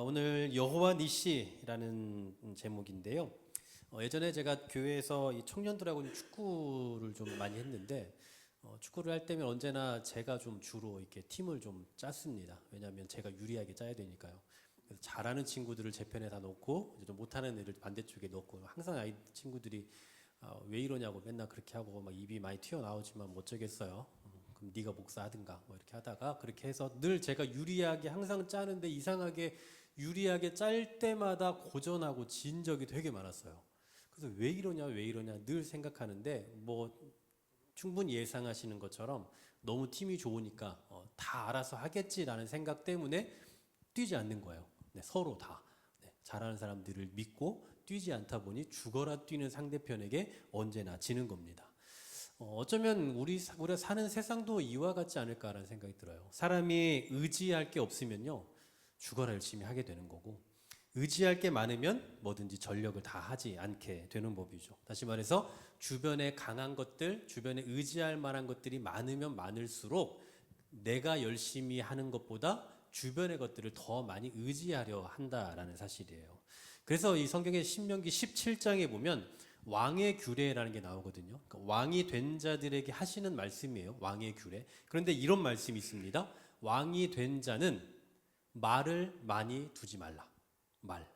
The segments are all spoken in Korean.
오늘 여호와 니시라는 제목인데요. 예전에 제가 교회에서 이 청년들하고 축구를 좀 많이 했는데 축구를 할 때면 언제나 제가 좀 주로 이렇게 팀을 좀 짰습니다. 왜냐하면 제가 유리하게 짜야 되니까요. 그래서 잘하는 친구들을 제 편에 다 놓고 좀 못하는 애를 반대쪽에 놓고 항상 아이 친구들이 왜 이러냐고 맨날 그렇게 하고 막 입이 많이 튀어나오지만 뭐 어쩌겠어요. 그럼 네가 목사하든가 뭐 이렇게 하다가 그렇게 해서 늘 제가 유리하게 항상 짜는데 이상하게 유리하게 짤 때마다 고전하고 진 적이 되게 많았어요. 그래서 왜 이러냐 늘 생각하는데 뭐 충분히 예상하시는 것처럼 너무 팀이 좋으니까 다 알아서 하겠지라는 생각 때문에 뛰지 않는 거예요. 네, 서로 다 잘하는 사람들을 믿고 뛰지 않다 보니 죽어라 뛰는 상대편에게 언제나 지는 겁니다. 어쩌면 우리가 사는 세상도 이와 같지 않을까라는 생각이 들어요. 사람이 의지할 게 없으면요 죽어라 열심히 하게 되는 거고, 의지할 게 많으면 뭐든지 전력을 다 하지 않게 되는 법이죠. 다시 말해서 주변에 강한 것들, 주변에 의지할 만한 것들이 많으면 많을수록 내가 열심히 하는 것보다 주변의 것들을 더 많이 의지하려 한다라는 사실이에요. 그래서 이 성경의 신명기 17장에 보면 왕의 규례라는 게 나오거든요. 그러니까 왕이 된 자들에게 하시는 말씀이에요. 왕의 규례. 그런데 이런 말씀이 있습니다. 왕이 된 자는 말을 많이 두지 말라. 말.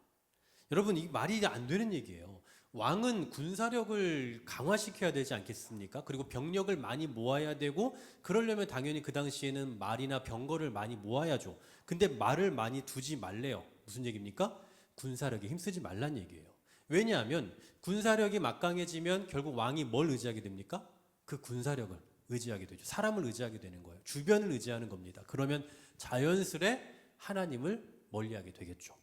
여러분, 이 말이 안 되는 얘기예요. 왕은 군사력을 강화시켜야 되지 않겠습니까? 그리고 병력을 많이 모아야 되고, 그러려면 당연히 그 당시에는 말이나 병거를 많이 모아야죠. 근데 말을 많이 두지 말래요. 무슨 얘기입니까? 군사력에 힘쓰지 말란 얘기예요. 왜냐하면 군사력이 막강해지면 결국 왕이 뭘 의지하게 됩니까? 그 군사력을 의지하게 되죠. 사람을 의지하게 되는 거예요. 주변을 의지하는 겁니다. 그러면 자연스레 하나님을 멀리하게 되겠죠.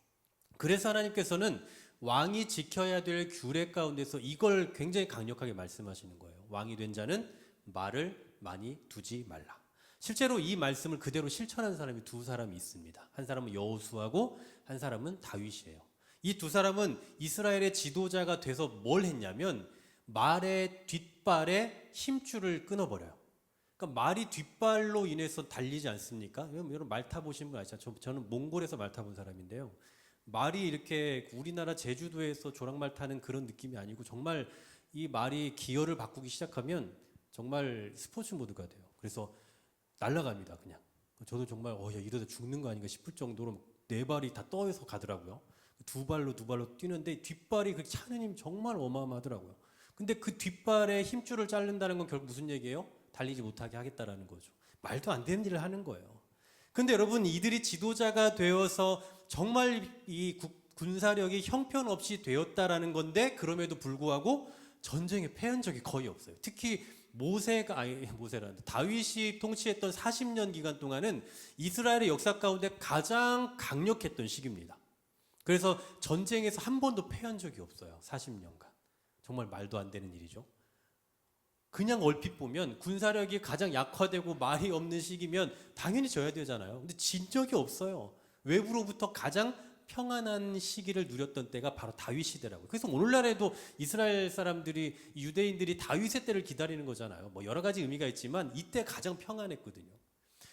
그래서 하나님께서는 왕이 지켜야 될 규례 가운데서 이걸 굉장히 강력하게 말씀하시는 거예요. 왕이 된 자는 말을 많이 두지 말라. 실제로 이 말씀을 그대로 실천한 사람이 두 사람이 있습니다. 한 사람은 여호수아고 한 사람은 다윗이에요. 이 두 사람은 이스라엘의 지도자가 돼서 뭘 했냐면 말의 뒷발에 힘줄을 끊어버려요. 그러니까 말이 뒷발로 인해서 달리지 않습니까? 여러분 말 타보신 분 아시죠? 저는 몽골에서 말 타본 사람인데요. 말이 이렇게 우리나라 제주도에서 조랑말 타는 그런 느낌이 아니고 정말 이 말이 기어를 바꾸기 시작하면 정말 스포츠 모드가 돼요. 그래서 날아갑니다, 그냥. 저도 정말 야, 이러다 죽는 거 아닌가 싶을 정도로 네 발이 다 떠서 가더라고요. 두 발로 뛰는데 뒷발이 그 차는 힘이 정말 어마어마하더라고요. 근데 그 뒷발에 힘줄을 자른다는 건 결국 무슨 얘기예요? 달리지 못하게 하겠다라는 거죠. 말도 안 되는 일을 하는 거예요. 근데 여러분, 이들이 지도자가 되어서 정말 이 군사력이 형편없이 되었다라는 건데, 그럼에도 불구하고 전쟁에 패한 적이 거의 없어요. 특히 다윗이 통치했던 40년 기간 동안은 이스라엘의 역사 가운데 가장 강력했던 시기입니다. 그래서 전쟁에서 한 번도 패한 적이 없어요. 40년간. 정말 말도 안 되는 일이죠. 그냥 얼핏 보면 군사력이 가장 약화되고 말이 없는 시기면 당연히 져야 되잖아요. 근데 진 적이 없어요. 외부로부터 가장 평안한 시기를 누렸던 때가 바로 다윗 시대라고요. 그래서 오늘날에도 이스라엘 사람들이, 유대인들이 다윗의 때를 기다리는 거잖아요. 뭐 여러 가지 의미가 있지만 이때 가장 평안했거든요.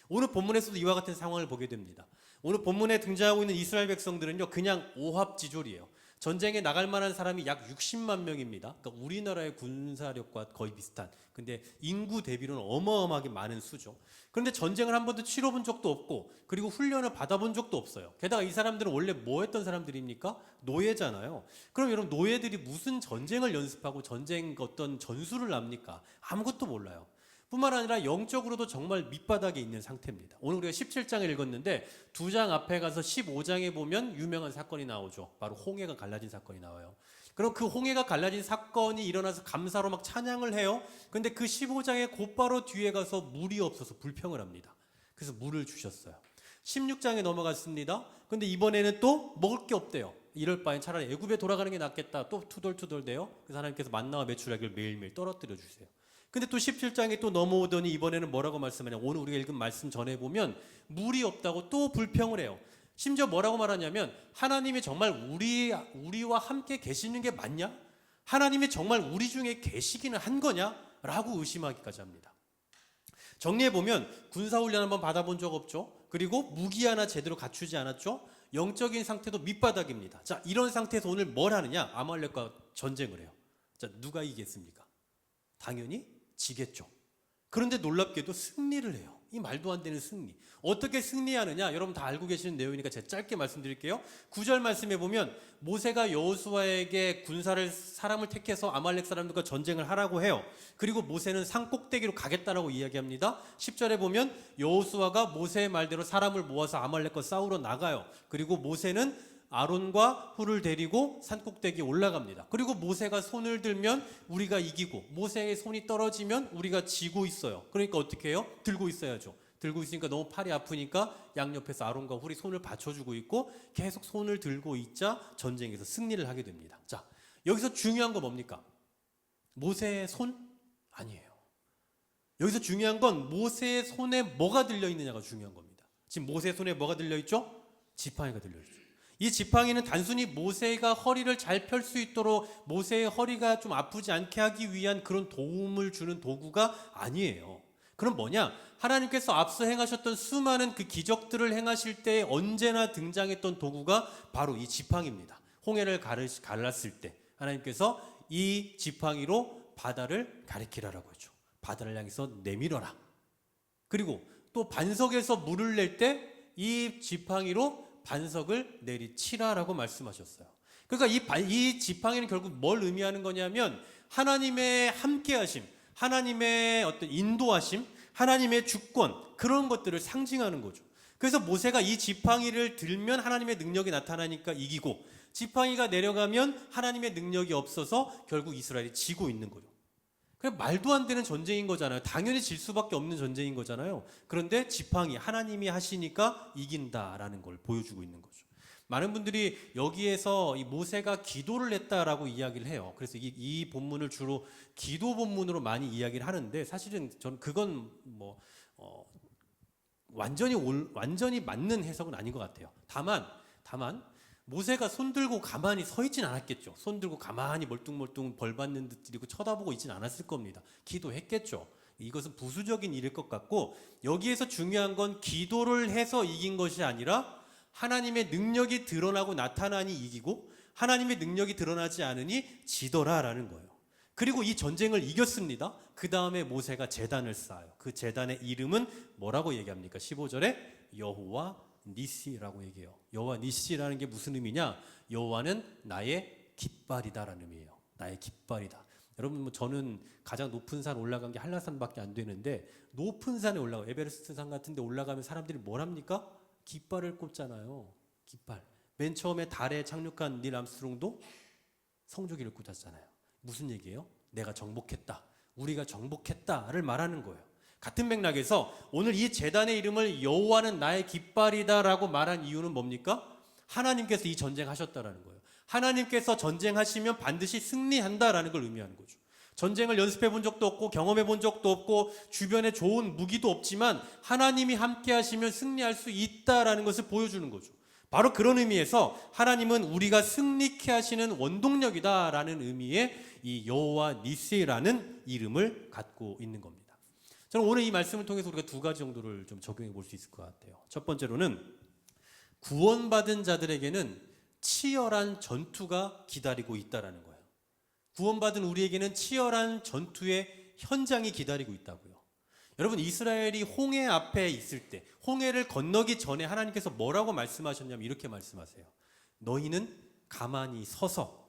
오늘 본문에서도 이와 같은 상황을 보게 됩니다. 오늘 본문에 등장하고 있는 이스라엘 백성들은요, 그냥 오합지졸이에요. 전쟁에 나갈 만한 사람이 약 60만 명입니다. 그러니까 우리나라의 군사력과 거의 비슷한, 근데 인구 대비로는 어마어마하게 많은 수죠. 그런데 전쟁을 한 번도 치러본 적도 없고, 그리고 훈련을 받아본 적도 없어요. 게다가 이 사람들은 원래 뭐 했던 사람들입니까? 노예잖아요. 그럼 여러분, 노예들이 무슨 전쟁을 연습하고 전쟁 어떤 전술을 합니까? 아무것도 몰라요. 뿐만 아니라 영적으로도 정말 밑바닥에 있는 상태입니다. 오늘 우리가 17장을 읽었는데 두 장 앞에 가서 15장에 보면 유명한 사건이 나오죠. 바로 홍해가 갈라진 사건이 나와요. 그럼 그 홍해가 갈라진 사건이 일어나서 감사로 막 찬양을 해요. 근데 그 15장에 곧바로 뒤에 가서 물이 없어서 불평을 합니다. 그래서 물을 주셨어요. 16장에 넘어갔습니다. 근데 이번에는 또 먹을 게 없대요. 이럴 바엔 차라리 애굽에 돌아가는 게 낫겠다. 또 투덜투덜대요. 그래서 하나님께서 만나와 메추라기를 매일매일 떨어뜨려 주세요. 근데 또 17장에 또 넘어오더니 이번에는 뭐라고 말씀하냐. 오늘 우리가 읽은 말씀 전에 보면 물이 없다고 또 불평을 해요. 심지어 뭐라고 말하냐면 하나님이 정말 우리와 함께 계시는 게 맞냐? 하나님이 정말 우리 중에 계시기는 한 거냐? 라고 의심하기까지 합니다. 정리해보면 군사훈련 한번 받아본 적 없죠. 그리고 무기 하나 제대로 갖추지 않았죠. 영적인 상태도 밑바닥입니다. 자, 이런 상태에서 오늘 뭘 하느냐? 아말렉과 전쟁을 해요. 자, 누가 이기겠습니까? 당연히 지겠죠. 그런데 놀랍게도 승리를 해요. 이 말도 안 되는 승리. 어떻게 승리하느냐? 여러분 다 알고 계시는 내용이니까 제가 짧게 말씀드릴게요. 9절 말씀에 보면 모세가 여호수아에게 사람을 택해서 아말렉 사람들과 전쟁을 하라고 해요. 그리고 모세는 산 꼭대기로 가겠다라고 이야기합니다. 10절에 보면 여호수아가 모세의 말대로 사람을 모아서 아말렉과 싸우러 나가요. 그리고 모세는 아론과 훌을 데리고 산 꼭대기에 올라갑니다. 그리고 모세가 손을 들면 우리가 이기고 모세의 손이 떨어지면 우리가 지고 있어요. 그러니까 어떻게 해요? 들고 있어야죠. 들고 있으니까 너무 팔이 아프니까 양옆에서 아론과 훌이 손을 받쳐주고 있고 계속 손을 들고 있자 전쟁에서 승리를 하게 됩니다. 자, 여기서 중요한 거 뭡니까? 모세의 손? 아니에요. 여기서 중요한 건 모세의 손에 뭐가 들려있느냐가 중요한 겁니다. 지금 모세의 손에 뭐가 들려있죠? 지팡이가 들려있죠. 이 지팡이는 단순히 모세가 허리를 잘 펼 수 있도록 모세의 허리가 좀 아프지 않게 하기 위한 그런 도움을 주는 도구가 아니에요. 그럼 뭐냐? 하나님께서 앞서 행하셨던 수많은 그 기적들을 행하실 때 언제나 등장했던 도구가 바로 이 지팡이입니다. 홍해를 갈랐을 때 하나님께서 이 지팡이로 바다를 가리키라라고 했죠. 바다를 향해서 내밀어라. 그리고 또 반석에서 물을 낼 때 이 지팡이로 반석을 내리치라라고 말씀하셨어요. 그러니까 이 지팡이는 결국 뭘 의미하는 거냐면 하나님의 함께하심, 하나님의 어떤 인도하심, 하나님의 주권, 그런 것들을 상징하는 거죠. 그래서 모세가 이 지팡이를 들면 하나님의 능력이 나타나니까 이기고, 지팡이가 내려가면 하나님의 능력이 없어서 결국 이스라엘이 지고 있는 거죠. 그냥 말도 안 되는 전쟁인 거잖아요. 당연히 질 수밖에 없는 전쟁인 거잖아요. 그런데 지팡이, 하나님이 하시니까 이긴다라는 걸 보여주고 있는 거죠. 많은 분들이 여기에서 이 모세가 기도를 했다라고 이야기를 해요. 그래서 이 본문을 주로 기도 본문으로 많이 이야기를 하는데, 사실은 저는 그건 완전히 맞는 해석은 아닌 것 같아요. 다만 모세가 손 들고 가만히 서 있진 않았겠죠. 손 들고 가만히 멀뚱멀뚱 벌 받는 듯 들이고 쳐다보고 있진 않았을 겁니다. 기도했겠죠. 이것은 부수적인 일일 것 같고, 여기에서 중요한 건 기도를 해서 이긴 것이 아니라 하나님의 능력이 드러나고 나타나니 이기고 하나님의 능력이 드러나지 않으니 지더라라는 거예요. 그리고 이 전쟁을 이겼습니다. 그 다음에 모세가 제단을 쌓아요. 그 제단의 이름은 뭐라고 얘기합니까? 15절에 여호와 니시라고 얘기해요. 여호와 니시라는 게 무슨 의미냐? 여호와는 나의 깃발이다라는 의미예요. 나의 깃발이다. 여러분, 저는 가장 높은 산 올라간 게 한라산밖에 안 되는데, 높은 산에 에베레스트 산 같은 데 올라가면 사람들이 뭘 합니까? 깃발을 꽂잖아요. 깃발. 맨 처음에 달에 착륙한 닐 암스트롱도 성조기를 꽂았잖아요. 무슨 얘기예요? 내가 정복했다, 우리가 정복했다를 말하는 거예요. 같은 맥락에서 오늘 이 제단의 이름을 여호와는 나의 깃발이다라고 말한 이유는 뭡니까? 하나님께서 이 전쟁하셨다라는 거예요. 하나님께서 전쟁하시면 반드시 승리한다라는 걸 의미하는 거죠. 전쟁을 연습해 본 적도 없고 경험해 본 적도 없고 주변에 좋은 무기도 없지만 하나님이 함께 하시면 승리할 수 있다라는 것을 보여주는 거죠. 바로 그런 의미에서 하나님은 우리가 승리케 하시는 원동력이다라는 의미의 이 여호와 니시라는 이름을 갖고 있는 겁니다. 저는 오늘 이 말씀을 통해서 우리가 두 가지 정도를 좀 적용해 볼 수 있을 것 같아요. 첫 번째로는 구원받은 자들에게는 치열한 전투가 기다리고 있다라는 거예요. 구원받은 우리에게는 치열한 전투의 현장이 기다리고 있다고요. 여러분, 이스라엘이 홍해 앞에 있을 때, 홍해를 건너기 전에 하나님께서 뭐라고 말씀하셨냐면 이렇게 말씀하세요. 너희는 가만히 서서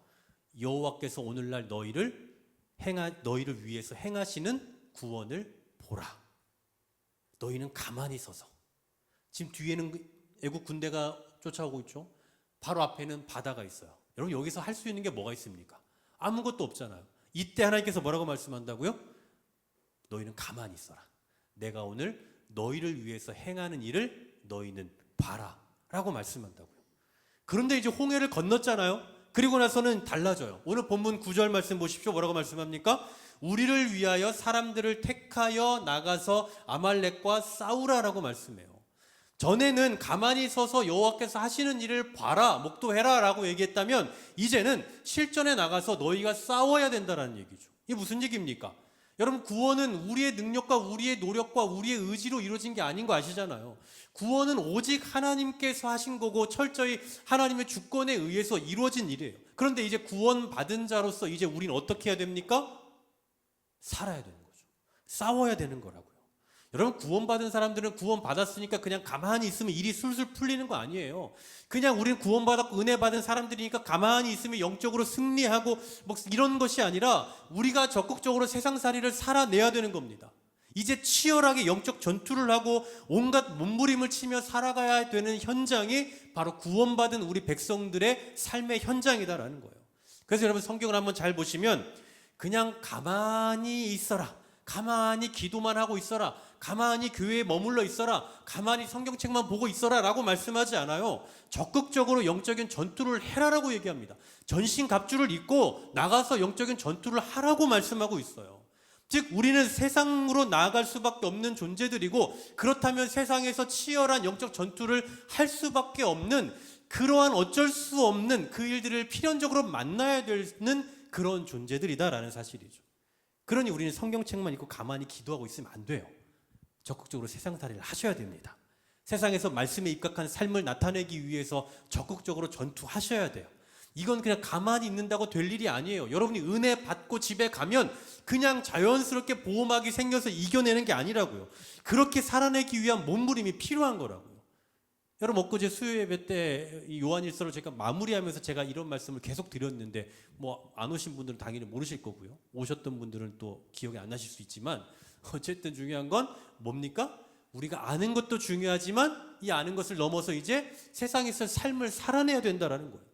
여호와께서 오늘날 너희를 위해서 행하시는 구원을 보라. 너희는 가만히 서서. 지금 뒤에는 애국 군대가 쫓아오고 있죠. 바로 앞에는 바다가 있어요. 여러분, 여기서 할 수 있는 게 뭐가 있습니까? 아무것도 없잖아요. 이때 하나님께서 뭐라고 말씀한다고요? 너희는 가만히 있어라. 내가 오늘 너희를 위해서 행하는 일을 너희는 봐라 라고 말씀한다고요. 그런데 이제 홍해를 건넜잖아요. 그리고 나서는 달라져요. 오늘 본문 9절 말씀 보십시오. 뭐라고 말씀합니까? 우리를 위하여 사람들을 택하여 나가서 아말렉과 싸우라라고 말씀해요. 전에는 가만히 서서 여호와께서 하시는 일을 봐라, 목도해라 라고 얘기했다면, 이제는 실전에 나가서 너희가 싸워야 된다는 얘기죠. 이게 무슨 얘기입니까? 여러분, 구원은 우리의 능력과 우리의 노력과 우리의 의지로 이루어진 게 아닌 거 아시잖아요. 구원은 오직 하나님께서 하신 거고 철저히 하나님의 주권에 의해서 이루어진 일이에요. 그런데 이제 구원받은 자로서 이제 우리는 어떻게 해야 됩니까? 살아야 되는 거죠. 싸워야 되는 거라고요. 여러분, 구원받은 사람들은 구원받았으니까 그냥 가만히 있으면 일이 술술 풀리는 거 아니에요. 그냥 우리는 구원받았고 은혜 받은 사람들이니까 가만히 있으면 영적으로 승리하고 뭐 이런 것이 아니라 우리가 적극적으로 세상살이를 살아내야 되는 겁니다. 이제 치열하게 영적 전투를 하고 온갖 몸부림을 치며 살아가야 되는 현장이 바로 구원받은 우리 백성들의 삶의 현장이다라는 거예요. 그래서 여러분, 성경을 한번 잘 보시면 그냥 가만히 있어라, 가만히 기도만 하고 있어라, 가만히 교회에 머물러 있어라, 가만히 성경책만 보고 있어라 라고 말씀하지 않아요. 적극적으로 영적인 전투를 해라라고 얘기합니다. 전신갑주를 입고 나가서 영적인 전투를 하라고 말씀하고 있어요. 즉 우리는 세상으로 나아갈 수밖에 없는 존재들이고, 그렇다면 세상에서 치열한 영적 전투를 할 수밖에 없는, 그러한 어쩔 수 없는 그 일들을 필연적으로 만나야 되는 그런 존재들이다라는 사실이죠. 그러니 우리는 성경책만 읽고 가만히 기도하고 있으면 안 돼요. 적극적으로 세상살이를 하셔야 됩니다. 세상에서 말씀에 입각한 삶을 나타내기 위해서 적극적으로 전투하셔야 돼요. 이건 그냥 가만히 있는다고 될 일이 아니에요. 여러분이 은혜 받고 집에 가면 그냥 자연스럽게 보호막이 생겨서 이겨내는 게 아니라고요. 그렇게 살아내기 위한 몸부림이 필요한 거라고요. 여러분, 엊그제 수요 예배 때 요한일서를 제가 마무리하면서 제가 이런 말씀을 계속 드렸는데 뭐 안 오신 분들은 당연히 모르실 거고요. 오셨던 분들은 또 기억이 안 나실 수 있지만, 어쨌든 중요한 건 뭡니까? 우리가 아는 것도 중요하지만 이 아는 것을 넘어서 이제 세상에서 삶을 살아내야 된다라는 거예요.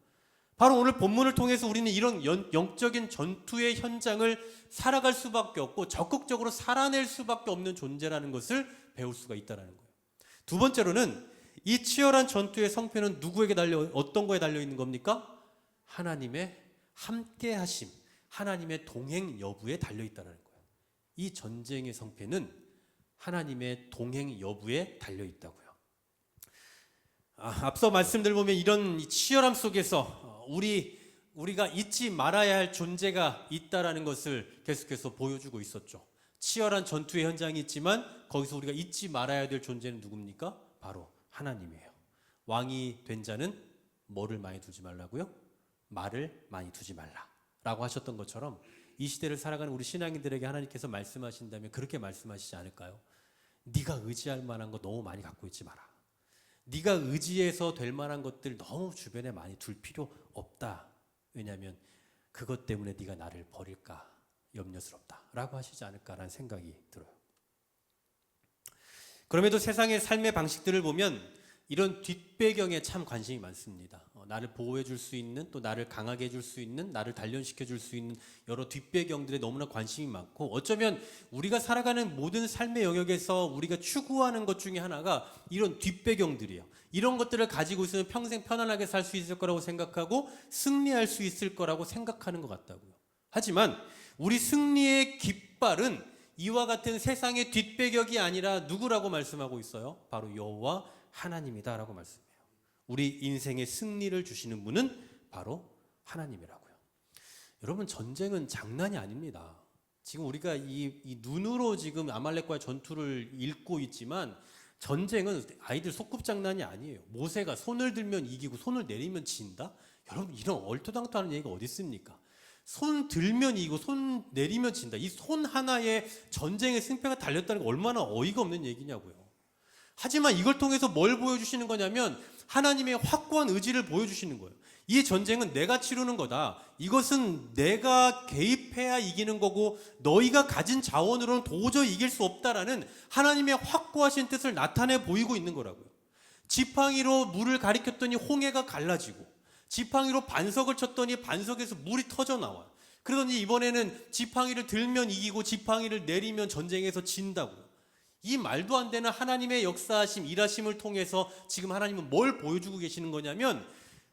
바로 오늘 본문을 통해서 우리는 이런 영적인 전투의 현장을 살아갈 수밖에 없고 적극적으로 살아낼 수밖에 없는 존재라는 것을 배울 수가 있다는 거예요. 두 번째로는 이 치열한 전투의 성패는 누구에게 어떤 거에 달려 있는 겁니까? 하나님의 함께하심, 하나님의 동행 여부에 달려 있다는 거예요. 이 전쟁의 성패는 하나님의 동행 여부에 달려 있다고요. 앞서 말씀들 보면 이런 치열함 속에서 우리가 잊지 말아야 할 존재가 있다라는 것을 계속해서 보여주고 있었죠. 치열한 전투의 현장이 있지만 거기서 우리가 잊지 말아야 될 존재는 누굽니까? 바로 하나님이에요. 왕이 된 자는 뭐를 많이 두지 말라고요? 말을 많이 두지 말라라고 하셨던 것처럼 이 시대를 살아가는 우리 신앙인들에게 하나님께서 말씀하신다면 그렇게 말씀하시지 않을까요? 네가 의지할 만한 거 너무 많이 갖고 있지 마라. 네가 의지해서 될 만한 것들 너무 주변에 많이 둘 필요 없다. 왜냐하면 그것 때문에 네가 나를 버릴까 염려스럽다라고 하시지 않을까라는 생각이 들어요. 그럼에도 세상의 삶의 방식들을 보면 이런 뒷배경에 참 관심이 많습니다. 나를 보호해 줄 수 있는, 또 나를 강하게 해줄 수 있는, 나를 단련시켜 줄 수 있는 여러 뒷배경들에 너무나 관심이 많고, 어쩌면 우리가 살아가는 모든 삶의 영역에서 우리가 추구하는 것 중에 하나가 이런 뒷배경들이에요. 이런 것들을 가지고 있으면 평생 편안하게 살 수 있을 거라고 생각하고 승리할 수 있을 거라고 생각하는 것 같다고요. 하지만 우리 승리의 깃발은 이와 같은 세상의 뒷배경이 아니라 누구라고 말씀하고 있어요? 바로 여호와 하나님이다라고 말씀해요. 우리 인생의 승리를 주시는 분은 바로 하나님이라고요. 여러분, 전쟁은 장난이 아닙니다. 지금 우리가 이 눈으로 지금 아말렉과의 전투를 읽고 있지만 전쟁은 아이들 소꿉장난이 아니에요. 모세가 손을 들면 이기고 손을 내리면 진다? 여러분, 이런 얼토당토하는 얘기가 어디 있습니까? 손 들면 이기고 손 내리면 진다. 이 손 하나에 전쟁의 승패가 달렸다는 게 얼마나 어이가 없는 얘기냐고요. 하지만 이걸 통해서 뭘 보여주시는 거냐면 하나님의 확고한 의지를 보여주시는 거예요. 이 전쟁은 내가 치르는 거다. 이것은 내가 개입해야 이기는 거고 너희가 가진 자원으로는 도저히 이길 수 없다라는 하나님의 확고하신 뜻을 나타내 보이고 있는 거라고요. 지팡이로 물을 가리켰더니 홍해가 갈라지고, 지팡이로 반석을 쳤더니 반석에서 물이 터져 나와요. 그러더니 이번에는 지팡이를 들면 이기고 지팡이를 내리면 전쟁에서 진다고요. 이 말도 안 되는 하나님의 역사하심, 일하심을 통해서 지금 하나님은 뭘 보여주고 계시는 거냐면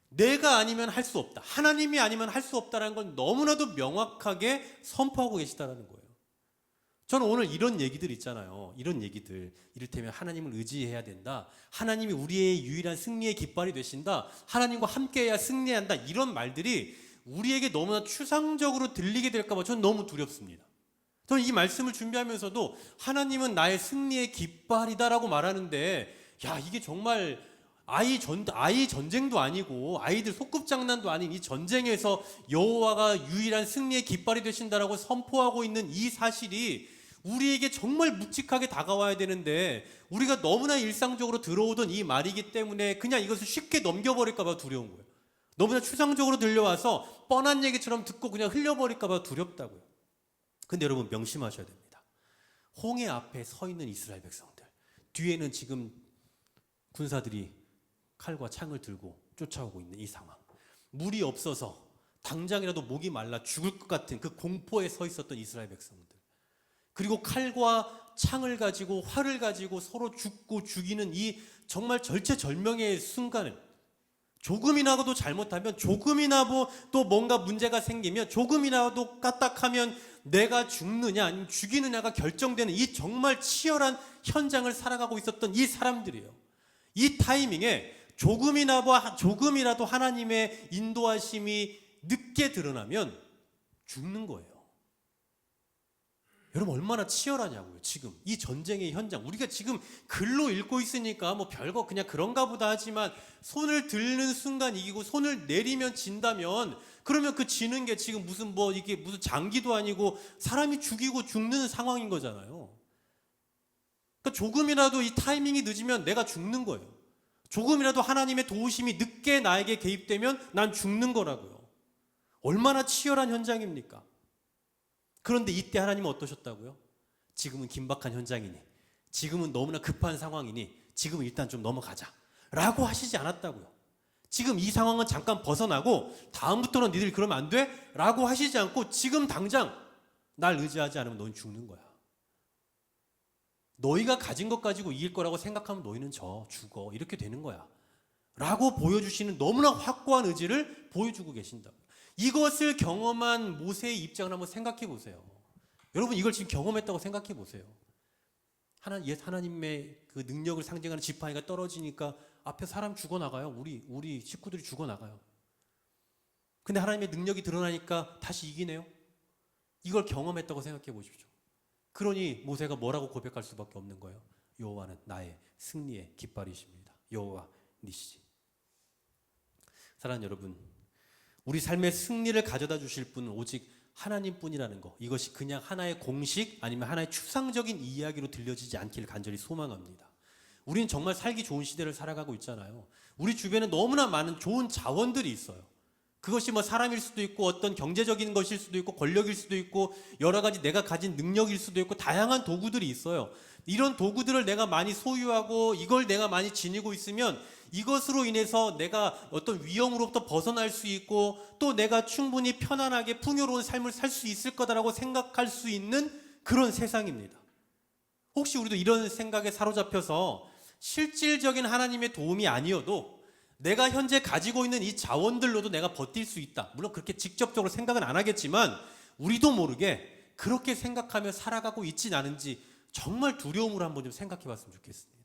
내가 아니면 할 수 없다, 하나님이 아니면 할 수 없다는 건 너무나도 명확하게 선포하고 계시다는 거예요. 저는 오늘 이런 얘기들 있잖아요. 이런 얘기들, 이를테면 하나님을 의지해야 된다, 하나님이 우리의 유일한 승리의 깃발이 되신다, 하나님과 함께해야 승리한다, 이런 말들이 우리에게 너무나 추상적으로 들리게 될까 봐 저는 너무 두렵습니다. 저는 이 말씀을 준비하면서도 하나님은 나의 승리의 깃발이다라고 말하는데, 야, 이게 정말 아이 전쟁도 아니고 아이들 소꿉장난도 아닌 이 전쟁에서 여호와가 유일한 승리의 깃발이 되신다라고 선포하고 있는 이 사실이 우리에게 정말 묵직하게 다가와야 되는데, 우리가 너무나 일상적으로 들어오던 이 말이기 때문에 그냥 이것을 쉽게 넘겨버릴까 봐 두려운 거예요. 너무나 추상적으로 들려와서 뻔한 얘기처럼 듣고 그냥 흘려버릴까 봐 두렵다고요. 근데 여러분, 명심하셔야 됩니다. 홍해 앞에 서 있는 이스라엘 백성들, 뒤에는 지금 군사들이 칼과 창을 들고 쫓아오고 있는 이 상황, 물이 없어서 당장이라도 목이 말라 죽을 것 같은 그 공포에 서 있었던 이스라엘 백성들, 그리고 칼과 창을 가지고 활을 가지고 서로 죽고 죽이는 이 정말 절체절명의 순간을, 조금이나도 잘못하면, 조금이나도 또 뭔가 문제가 생기면, 조금이나도 까딱하면 내가 죽느냐 아니면 죽이느냐가 결정되는 이 정말 치열한 현장을 살아가고 있었던 이 사람들이에요. 이 타이밍에 조금이라도 하나님의 인도하심이 늦게 드러나면 죽는 거예요. 여러분, 얼마나 치열하냐고요. 지금 이 전쟁의 현장, 우리가 지금 글로 읽고 있으니까 뭐 별거 그냥 그런가 보다 하지만, 손을 들는 순간 이기고 손을 내리면 진다면, 그러면 그 지는 게 지금 이게 무슨 장기도 아니고 사람이 죽이고 죽는 상황인 거잖아요. 그러니까 조금이라도 이 타이밍이 늦으면 내가 죽는 거예요. 조금이라도 하나님의 도우심이 늦게 나에게 개입되면 난 죽는 거라고요. 얼마나 치열한 현장입니까? 그런데 이때 하나님은 어떠셨다고요? 지금은 긴박한 현장이니, 지금은 너무나 급한 상황이니 지금은 일단 좀 넘어가자 라고 하시지 않았다고요. 지금 이 상황은 잠깐 벗어나고 다음부터는 니들 그러면 안 돼? 라고 하시지 않고, 지금 당장 날 의지하지 않으면 너는 죽는 거야. 너희가 가진 것 가지고 이길 거라고 생각하면 너희는 죽어. 이렇게 되는 거야 라고 보여주시는 너무나 확고한 의지를 보여주고 계신다. 이것을 경험한 모세의 입장을 한번 생각해 보세요. 여러분, 이걸 지금 경험했다고 생각해 보세요. 하나님의 그 능력을 상징하는 지팡이가 떨어지니까 앞에 사람 죽어나가요. 우리 식구들이 죽어나가요. 근데 하나님의 능력이 드러나니까 다시 이기네요. 이걸 경험했다고 생각해 보십시오. 그러니 모세가 뭐라고 고백할 수밖에 없는 거예요. 여호와는 나의 승리의 깃발이십니다. 여호와 니시. 사랑하는 여러분, 우리 삶의 승리를 가져다 주실 분은 오직 하나님뿐이라는 거, 이것이 그냥 하나의 공식 아니면 하나의 추상적인 이야기로 들려지지 않기를 간절히 소망합니다. 우리는 정말 살기 좋은 시대를 살아가고 있잖아요. 우리 주변에 너무나 많은 좋은 자원들이 있어요. 그것이 뭐 사람일 수도 있고 어떤 경제적인 것일 수도 있고 권력일 수도 있고 여러 가지 내가 가진 능력일 수도 있고 다양한 도구들이 있어요. 이런 도구들을 내가 많이 소유하고 이걸 내가 많이 지니고 있으면 이것으로 인해서 내가 어떤 위험으로부터 벗어날 수 있고 또 내가 충분히 편안하게 풍요로운 삶을 살 수 있을 거다라고 생각할 수 있는 그런 세상입니다. 혹시 우리도 이런 생각에 사로잡혀서 실질적인 하나님의 도움이 아니어도 내가 현재 가지고 있는 이 자원들로도 내가 버틸 수 있다. 물론 그렇게 직접적으로 생각은 안 하겠지만 우리도 모르게 그렇게 생각하며 살아가고 있진 않은지 정말 두려움으로 한번 좀 생각해 봤으면 좋겠습니다.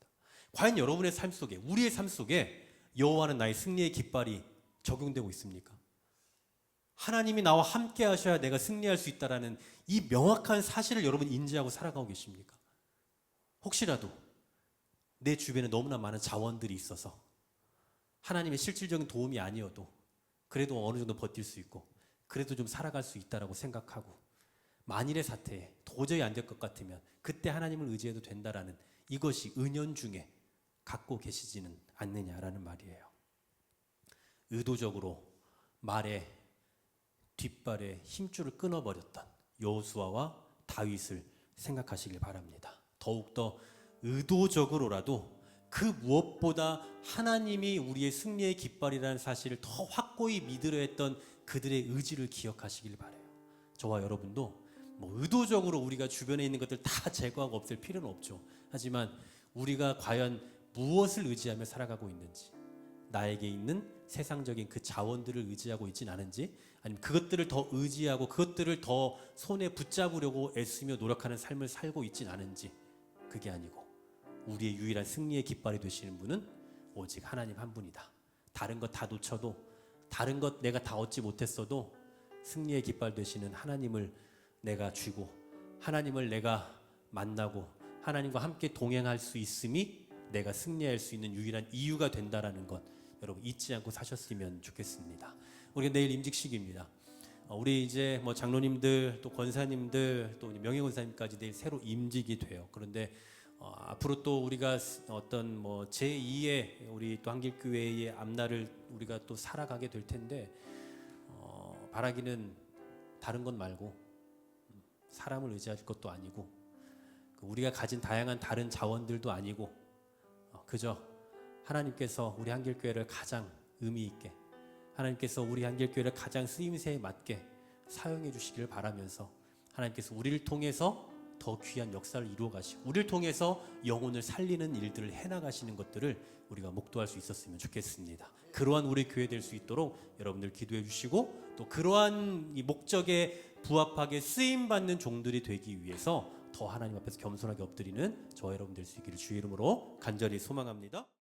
과연 여러분의 삶 속에, 우리의 삶 속에 여호와는 나의 승리의 깃발이 적용되고 있습니까? 하나님이 나와 함께 하셔야 내가 승리할 수 있다라는 이 명확한 사실을 여러분 인지하고 살아가고 계십니까? 혹시라도 내 주변에 너무나 많은 자원들이 있어서 하나님의 실질적인 도움이 아니어도 그래도 어느 정도 버틸 수 있고 그래도 좀 살아갈 수 있다라고 생각하고 만일의 사태에 도저히 안 될 것 같으면 그때 하나님을 의지해도 된다라는 이것이 은연중에 갖고 계시지는 않느냐라는 말이에요. 의도적으로 말에 뒷발에 힘줄을 끊어버렸던 여호수아와 다윗을 생각하시길 바랍니다. 더욱더 의도적으로라도 그 무엇보다 하나님이 우리의 승리의 깃발이라는 사실을 더 확고히 믿으려 했던 그들의 의지를 기억하시길 바라요. 저와 여러분도 뭐 의도적으로 우리가 주변에 있는 것들 다 제거하고 없앨 필요는 없죠. 하지만 우리가 과연 무엇을 의지하며 살아가고 있는지, 나에게 있는 세상적인 그 자원들을 의지하고 있진 않은지, 아니면 그것들을 더 의지하고 그것들을 더 손에 붙잡으려고 애쓰며 노력하는 삶을 살고 있진 않은지, 그게 아니고 우리의 유일한 승리의 깃발이 되시는 분은 오직 하나님 한 분이다. 다른 것 다 놓쳐도, 다른 것 내가 다 얻지 못했어도 승리의 깃발 되시는 하나님을 내가 쥐고 하나님을 내가 만나고 하나님과 함께 동행할 수 있음이 내가 승리할 수 있는 유일한 이유가 된다라는 것 여러분 잊지 않고 사셨으면 좋겠습니다. 우리 내일 임직식입니다. 우리 이제 뭐 장로님들 또 권사님들 또 명예권사님까지 내일 새로 임직이 돼요. 그런데 앞으로 또 우리가 어떤 뭐 제2의 우리 또 한길교회의 앞날을 우리가 또 살아가게 될 텐데 바라기는 다른 것 말고 사람을 의지할 것도 아니고 우리가 가진 다양한 다른 자원들도 아니고 그저 하나님께서 우리 한길교회를 가장 의미 있게 하나님께서 우리 한길교회를 가장 쓰임새에 맞게 사용해 주시기를 바라면서 하나님께서 우리를 통해서 더 귀한 역사를 이루어 가시고 우리를 통해서 영혼을 살리는 일들을 해나가시는 것들을 우리가 목도할 수 있었으면 좋겠습니다. 그러한 우리 교회 될 수 있도록 여러분들 기도해 주시고 또 그러한 이 목적에 부합하게 쓰임받는 종들이 되기 위해서 더 하나님 앞에서 겸손하게 엎드리는 저와 여러분 될 수 있기를 주의 이름으로 간절히 소망합니다.